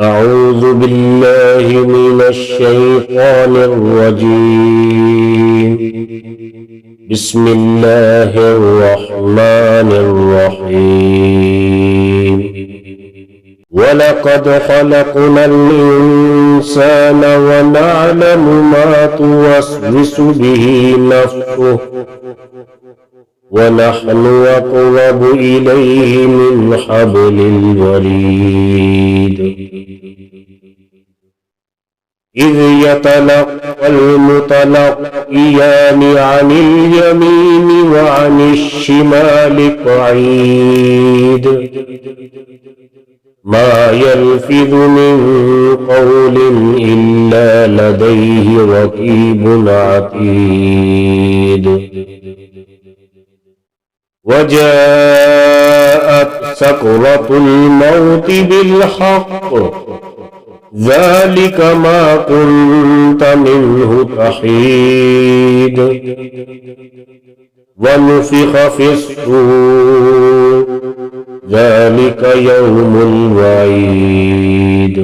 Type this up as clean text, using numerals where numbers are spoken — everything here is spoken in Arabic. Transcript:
أعوذ بالله من الشيطان الرجيم. بسم الله الرحمن الرحيم. ولقد خلقنا الإنسان ونعلم ما توسوس به نفسه ونحن أقرب إليه من حبل الوريد. إذ يتلقى المتلقيان عن اليمين وعن الشمال قعيد ما يلفظ من قول إلا لديه رقيب عتيد. وجاءت سكرة الموت بالحق ذلك ما كنت منه تحيد. ونفخ في الصور ذلك يوم الوعيد.